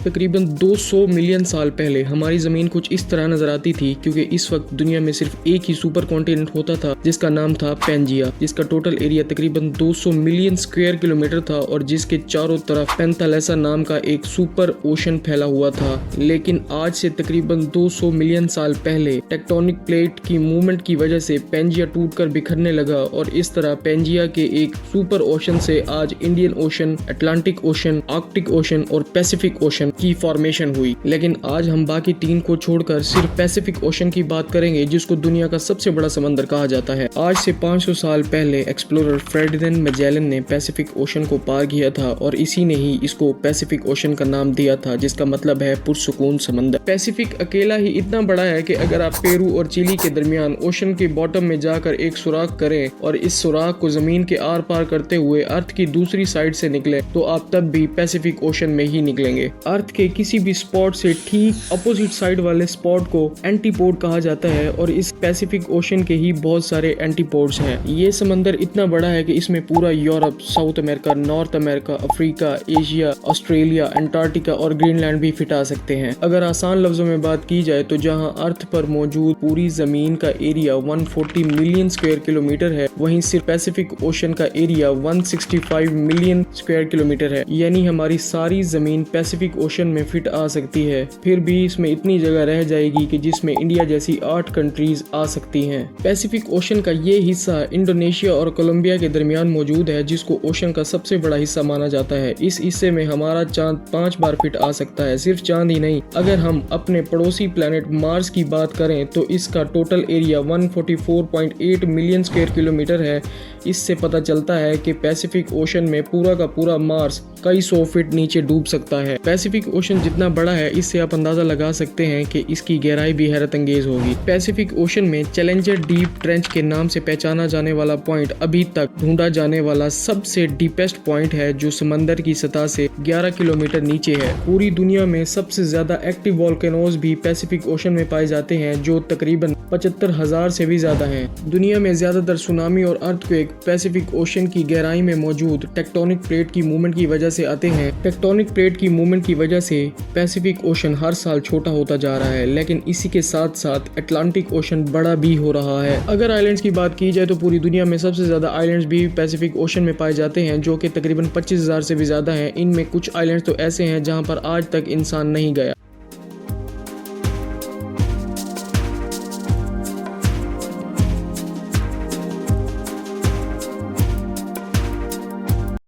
तकरीबन 200 मिलियन साल पहले हमारी ज़मीन कुछ इस तरह नजर आती थी, क्योंकि इस वक्त दुनिया में सिर्फ एक ही सुपर कॉन्टिनेंट होता था जिसका नाम था पेंजिया, जिसका टोटल एरिया तकरीबन 200 मिलियन स्क्वायर किलोमीटर था और जिसके चारों तरफ पेंथालेसा नाम का एक सुपर ओशन फैला हुआ था। लेकिन आज से तकरीबन 200 मिलियन साल पहले टेक्टोनिक प्लेट की मूवमेंट की वजह से पेंजिया टूटकर बिखरने लगा और इस तरह पेंजिया के एक सुपर ओशन से आज Indian ocean, Atlantic ocean, Arctic ocean और पैसिफिक ओशन की फॉर्मेशन हुई। लेकिन आज हम बाकी तीन को छोड़कर सिर्फ पैसिफिक ओशन की बात करेंगे, जिसको दुनिया का सबसे बड़ा समंदर कहा जाता है। आज से 500 साल पहले एक्सप्लोरर फ्रेडरिक मैजेलन ने पैसिफिक ओशन को पार किया था और इसी ने ही इसको पैसिफिक ओशन का नाम दिया था, जिसका मतलब है पुरसुकून समंदर। पैसिफिक अकेला ही इतना बड़ा है कि अगर आप पेरू और चिली के दरमियान ओशन के बॉटम में जाकर एक सुराख करें और इस सुराख को जमीन के आर पार करते हुए अर्थ की दूसरी साइड से निकले तो आप तब भी पैसिफिक ओशन में ही निकलेंगे। अर्थ के किसी भी स्पॉट से ठीक अपोजिट साइड वाले स्पॉट को एंटीपोड कहा जाता है और इस पैसिफिक ओशन के ही बहुत सारे एंटीपोड्स हैं। ये समंदर इतना बड़ा है कि इसमें पूरा Europe, south America, north America, Africa, Asia, Australia, Antarctica और ग्रीनलैंड भी फिट आ सकते हैं। अगर आसान लफ्जों में बात की जाए तो जहां अर्थ पर मौजूद पूरी जमीन का एरिया 140 मिलियन स्क्वायर किलोमीटर है, वहीं सिर्फ पैसिफिक ओशन का एरिया 165 मिलियन स्क्वायर किलोमीटर है। यानी हमारी सारी जमीन पैसिफिक ओशन में फिट आ सकती है। फिर भी इसमें इतनी जगह रह जाएगी कि जिसमें इंडिया जैसी 8 कंट्रीज आ सकती हैं। पैसिफिक ओशन का ये हिस्सा इंडोनेशिया और कोलंबिया के दरमियान मौजूद है, जिसको ओशन का सबसे बड़ा हिस्सा माना जाता है। इस हिस्से में हमारा चांद 5 बार फिट आ सकता है। सिर्फ चांद ही नहीं, अगर हम अपने पड़ोसी प्लेनेट मार्स की बात करें तो इसका total area 144.8 million square kilometre है। इससे पता चलता है कि पैसिफिक ओशन में पूरा का पूरा मार्स कई 100 फीट नीचे डूब सकता है। पैसिफिक ओशन जितना बड़ा है, इससे आप अंदाजा लगा सकते हैं कि इसकी गहराई भी हैरत अंगेज होगी। पैसिफिक ओशन में चैलेंजर डीप ट्रेंच के नाम से पहचाना जाने वाला पॉइंट अभी तक ढूंढा जाने वाला सबसे डीपेस्ट पॉइंट है, जो समंदर की सतह से 11 किलोमीटर नीचे है। पूरी दुनिया में सबसे ज्यादा एक्टिव वोल्केनोज भी पैसिफिक ओशन में पाए जाते हैं, जो तकरीबन 75,000 से भी ज्यादा हैं। दुनिया में ज्यादातर सुनामी और अर्थक्वेक पैसिफिक ओशन की गहराई में मौजूद टेक्टोनिक प्लेट की मूवमेंट की वजह से आते हैं। टेक्टोनिक प्लेट की मूवमेंट की वजह से पैसिफिक ओशन हर साल छोटा होता जा रहा है, लेकिन इसी के साथ साथ अटलांटिक ओशन बड़ा भी हो रहा है। अगर आइलैंड्स की बात की जाए तो पूरी दुनिया में सबसे ज्यादा आइलैंड्स भी पैसिफिक ओशन में पाए जाते हैं, जो कि तकरीबन 25,000 से भी ज्यादा हैं। इनमें कुछ आइलैंड्स तो ऐसे हैं जहां पर आज तक इंसान नहीं गया।